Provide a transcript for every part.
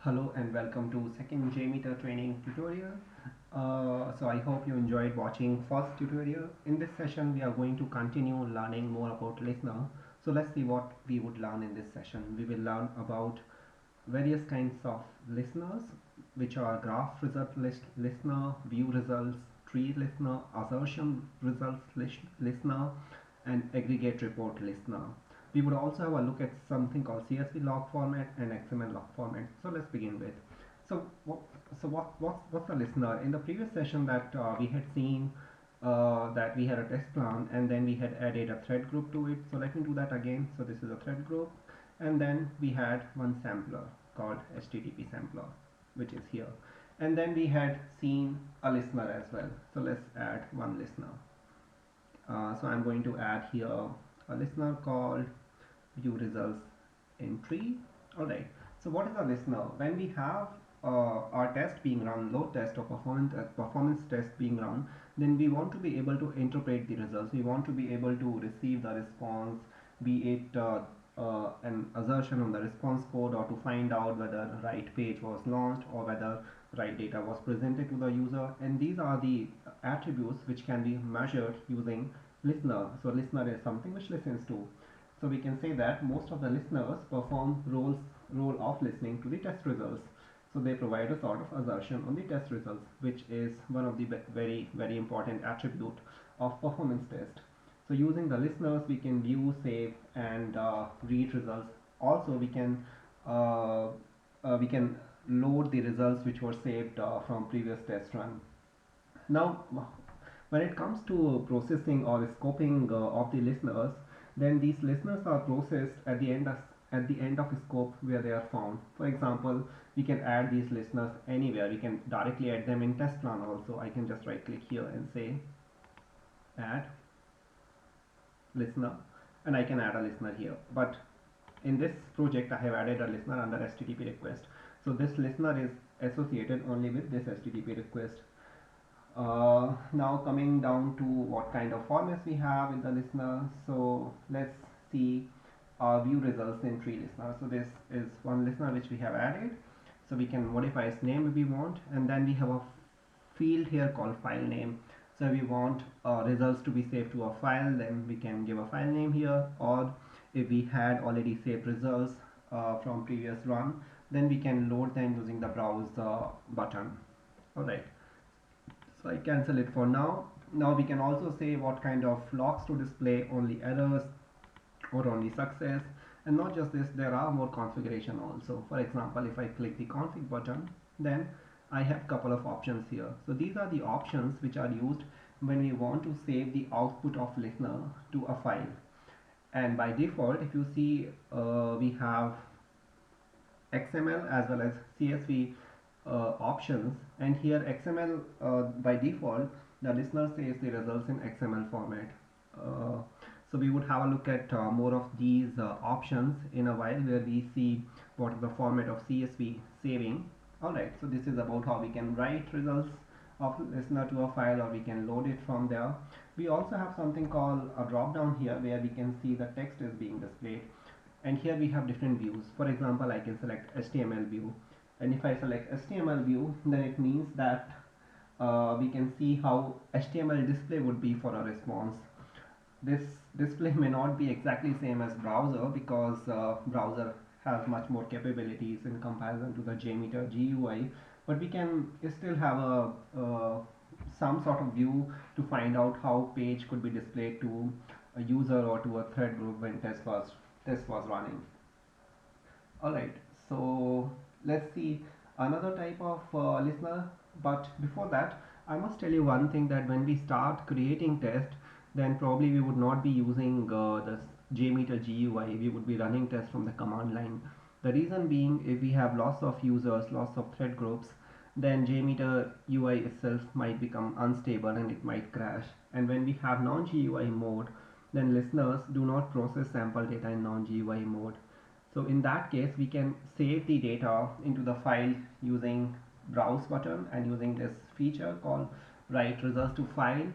Hello and welcome to second JMeter training tutorial. So I hope you enjoyed watching first tutorial. In this session we are going to continue learning more about listener. So let's see what we would learn in this session. We will learn about various kinds of listeners, which are graph result listener, view results, tree listener, assertion results listener, and aggregate report listener. We would also have a look at something called CSV log format and XML log format. So let's begin with. So what's a listener? In the previous session that we had seen that we had a test plan and then we had added a thread group to it. So let me do that again. So this is a thread group, and then we had one sampler called HTTP sampler, which is here, and then we had seen a listener as well. So let's add one listener. So I'm going to add here a listener called view results in tree. Alright, so what is a listener? When we have our test being run, load test or performance test being run, then we want to be able to interpret the results. We want to be able to receive the response, be it an assertion on the response code, or to find out whether right page was launched or whether right data was presented to the user. And these are the attributes which can be measured using listener. So listener is something which listens to. So we can say that most of the listeners perform role of listening to the test results. So they provide a sort of assertion on the test results, which is one of the very important attribute of performance test. So using the listeners, we can view, save, and read results. Also, we can load the results which were saved from previous test run. Now, when it comes to processing or scoping of the listeners, then these listeners are processed at the end of a scope where they are found. For example, we can add these listeners anywhere. We can directly add them in test plan also. I can just right click here and say add listener, and I can add a listener here. But in this project I have added a listener under HTTP request. So this listener is associated only with this HTTP request. Now coming down to what kind of formats we have in the listener. So let's see our view results in tree listener. So this is one listener which we have added. So we can modify its name if we want, and then we have a field here called file name. So if we want results to be saved to a file, then we can give a file name here, or if we had already saved results from previous run, then we can load them using the browse button. Alright, so I cancel it for now. Now we can also say what kind of logs to display, only errors or only success. And not just this, there are more configuration also. For example, if I click the config button, then I have couple of options here. So these are the options which are used when we want to save the output of listener to a file. And by default, if you see, we have XML as well as CSV options, and here XML by default the listener saves the results in XML format. So we would have a look at more of these options in a while, where we see what is the format of CSV saving. Alright, so this is about how we can write results of listener to a file, or we can load it from there. We also have something called a drop down here, where we can see the text is being displayed, and here we have different views. For example, I can select HTML view, and if I select HTML view, then it means that we can see how HTML display would be for a response. This display may not be exactly same as browser, because browser has much more capabilities in comparison to the JMeter GUI, but we can still have some sort of view to find out how page could be displayed to a user or to a thread group when test was running. Alright, so let's see another type of listener. But before that, I must tell you one thing, that when we start creating test, then probably we would not be using the JMeter GUI. We would be running tests from the command line. The reason being, if we have lots of users, lots of thread groups, then JMeter UI itself might become unstable and it might crash. And when we have non-GUI mode, then listeners do not process sample data in non-GUI mode. So in that case, we can save the data into the file using browse button and using this feature called write results to file,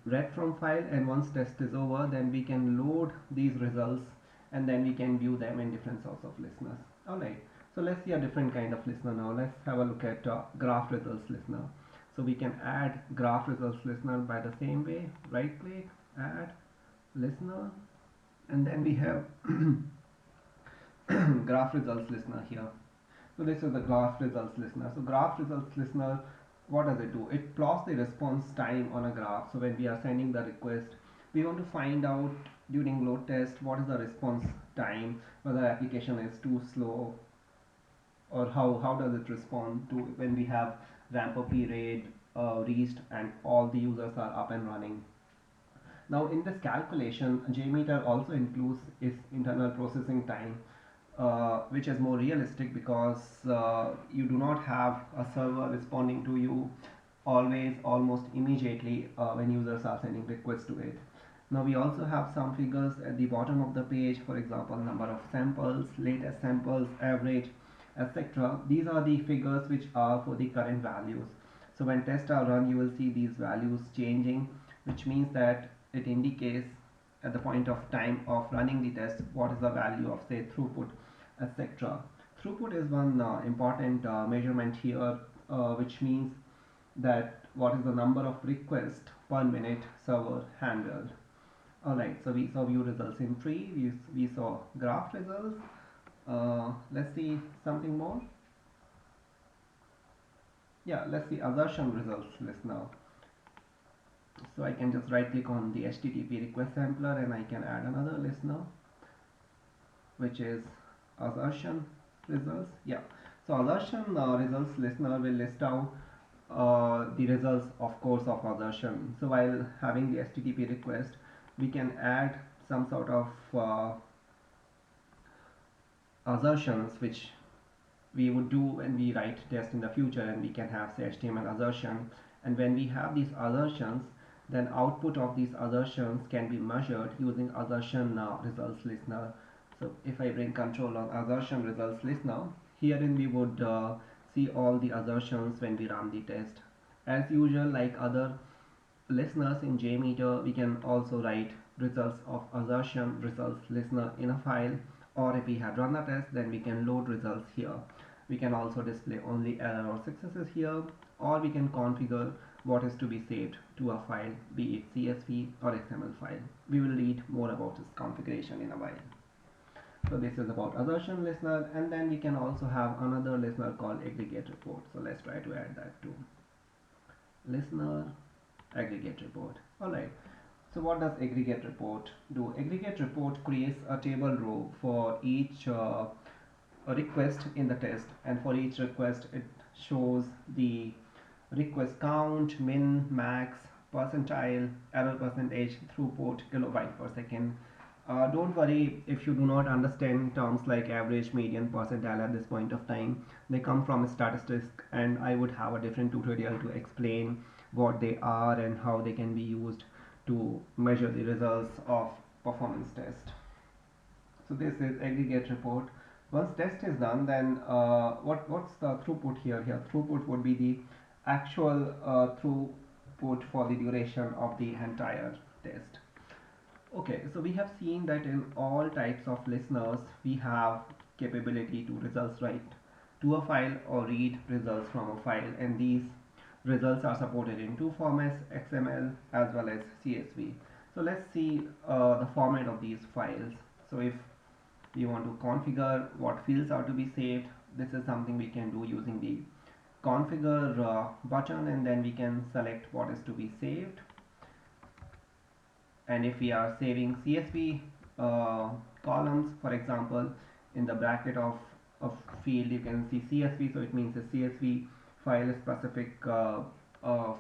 read from file, and once test is over, then we can load these results and then we can view them in different sorts of listeners. Alright, So let's see a different kind of listener now. Let's have a look at graph results listener. So we can add graph results listener by the same way. Right click, add listener, and then we have graph results listener here. So this is the graph results listener. So graph results listener, what does it do? It plots the response time on a graph. So when we are sending the request, we want to find out during load test what is the response time, whether the application is too slow, or how does it respond to when we have ramp up period reached and all the users are up and running. Now in this calculation, JMeter also includes its internal processing time, which is more realistic because you do not have a server responding to you always almost immediately when users are sending requests to it. Now we also have some figures at the bottom of the page, for example number of samples, latest samples, average, etc. These are the figures which are for the current values. So when tests are run, you will see these values changing, which means that it indicates at the point of time of running the test what is the value of say throughput, etc. Throughput is one important measurement here, which means that what is the number of requests per minute server handled. Alright, so we saw view results in tree, we saw graph results. Let's see something more. Yeah, let's see assertion results list now. So I can just right click on the HTTP request sampler and I can add another list now, which is assertion results. Yeah, so assertion results listener will list out the results of course of assertion. So while having the HTTP request, we can add some sort of assertions which we would do when we write test in the future, and we can have say HTML assertion, and when we have these assertions, then output of these assertions can be measured using assertion results listener. So if I bring control on assertion results listener, herein we would see all the assertions when we run the test. As usual, like other listeners in JMeter, we can also write results of assertion results listener in a file, or if we had run a test, then we can load results here. We can also display only error or successes here, or we can configure what is to be saved to a file, be it CSV or XML file. We will read more about this configuration in a while. So this is about assertion listener, and then we can also have another listener called aggregate report. So let's try to add that too. Listener aggregate report. Alright, so what does aggregate report do? Aggregate report creates a table row for each request in the test, and for each request it shows the request count, min, max, percentile, error percentage, throughput, kilobyte per second. Don't worry if you do not understand terms like average, median, percentile at this point of time. They come from statistics, and I would have a different tutorial to explain what they are and how they can be used to measure the results of performance test. So this is aggregate report. Once test is done, then what's the throughput here? Here throughput would be the actual throughput for the duration of the entire test. Okay, so we have seen that in all types of listeners we have capability to results write to a file or read results from a file, and these results are supported in two formats, XML as well as CSV. So let's see the format of these files. So if we want to configure what fields are to be saved, this is something we can do using the configure button, and then we can select what is to be saved. And if we are saving CSV columns, for example, in the bracket of field you can see CSV, so it means a CSV file specific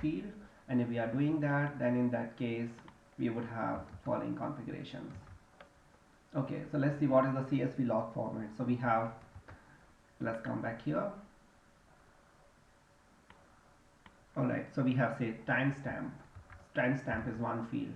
field, and if we are doing that, then in that case we would have following configurations. Okay, so let's see what is the CSV log format. So we have, let's come back here. Alright, so we have say timestamp. Timestamp is one field.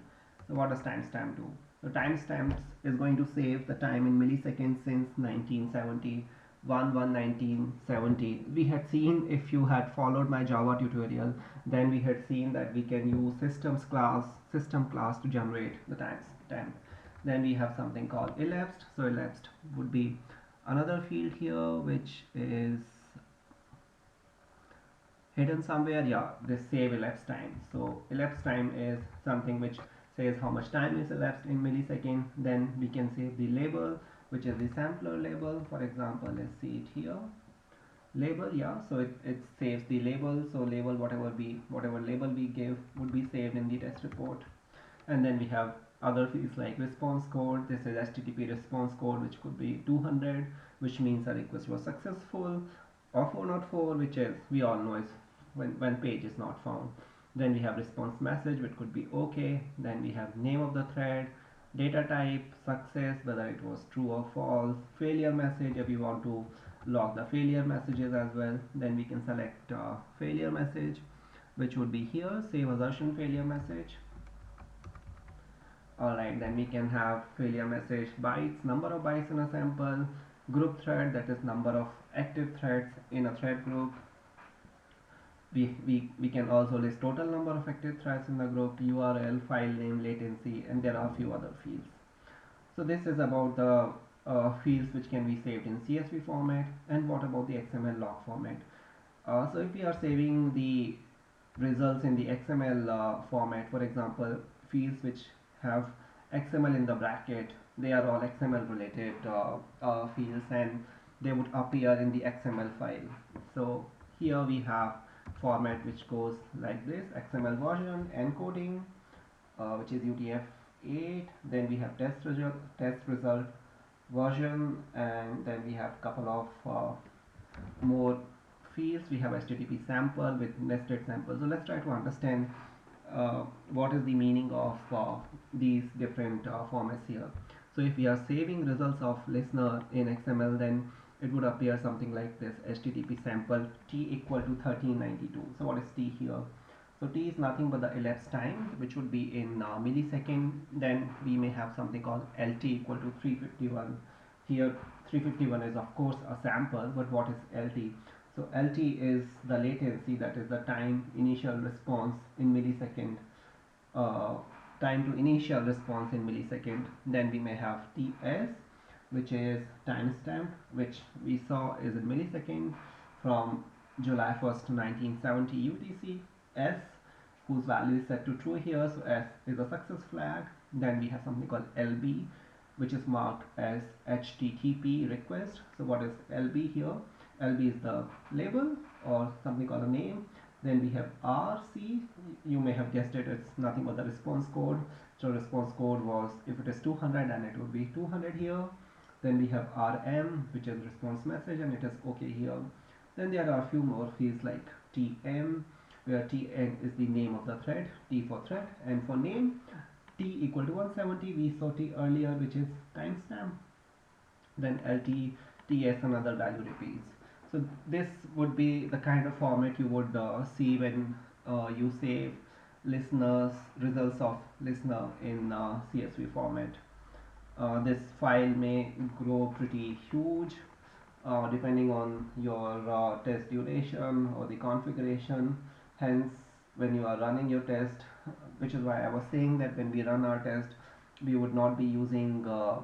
So what does timestamp do? So timestamps is going to save the time in milliseconds since 1970. 1970. We had seen, if you had followed my Java tutorial, then we had seen that we can use system class to generate the timestamp. Then we have something called elapsed. So elapsed would be another field here which is hidden somewhere. Yeah, this save elapsed time. So elapsed time is something which says how much time is elapsed in millisecond. Then we can save the label, which is the sampler label. For example, let's see it here. Label, yeah, so it saves the label. So label, whatever label we give would be saved in the test report. And then we have other fields like response code. This is HTTP response code, which could be 200, which means a request was successful, or 404, which is, we all know, is when page is not found. Then we have response message, which could be okay. Then we have name of the thread, data type, success, whether it was true or false, failure message if you want to log the failure messages as well. Then we can select failure message, which would be here, save assertion failure message. Alright, then we can have failure message bytes, number of bytes in a sample, group thread, that is number of active threads in a thread group. We can also list total number of active threads in the group, URL, file name, latency, and there are a few other fields. So this is about the fields which can be saved in CSV format. And what about the XML log format? So if we are saving the results in the XML format, for example, fields which have XML in the bracket, they are all XML related fields, and they would appear in the XML file. So here we have format which goes like this: XML version, encoding, which is UTF-8, then we have test result version, and then we have couple of more fields. We have HTTP sample with nested sample. So let's try to understand what is the meaning of these different formats here. So if we are saving results of listener in XML, then it would appear something like this: HTTP sample t equal to 1392. So what is t here? So t is nothing but the elapsed time, which would be in millisecond. Then we may have something called lt equal to 351. Here 351 is of course a sample, but what is lt? So lt is the latency, that is the time initial response in millisecond, time to initial response in millisecond. Then we may have ts, which is timestamp, which we saw is in millisecond from July 1st, 1970 UTC. S, whose value is set to true here, so S is a success flag. Then we have something called LB, which is marked as HTTP request. So what is LB here? LB is the label or something called a name. Then we have RC, you may have guessed it, it's nothing but the response code. So response code was, if it is 200, then it would be 200 here. Then we have RM, which is response message, and it is okay here. Then there are a few more fields like TM, where TN is the name of the thread, T for thread, and for name, T equal to 170, we saw T earlier, which is timestamp. Then LT, TS, another value repeats. So this would be the kind of format you would see when you save listeners, results of listener in CSV format. This file may grow pretty huge depending on your test duration or the configuration. Hence, when you are running your test, which is why I was saying that when we run our test, we would not be using the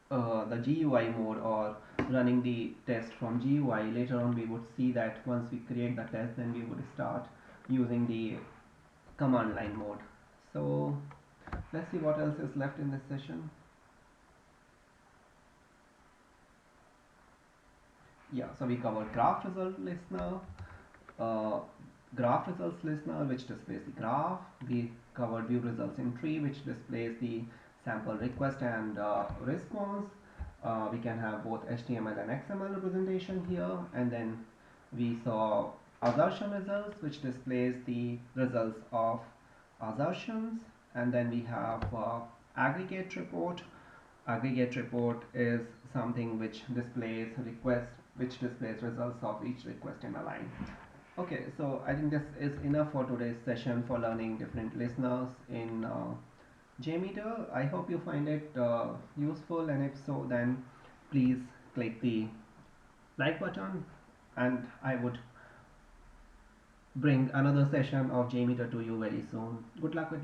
GUI mode or running the test from GUI. Later on, we would see that once we create the test, then we would start using the command line mode. So let's see what else is left in this session. Yeah, so we covered graph result listener, graph results listener, which displays the graph. We covered view results in tree, which displays the sample request and response. We can have both HTML and XML representation here. And then we saw assertion results, which displays the results of assertions. And then we have aggregate report. Aggregate report is something which displays requests, which displays results of each request in a line. Okay, so I think this is enough for today's session for learning different listeners in JMeter. I hope you find it useful, and if so, then please click the like button, and I would bring another session of JMeter to you very soon. Good luck with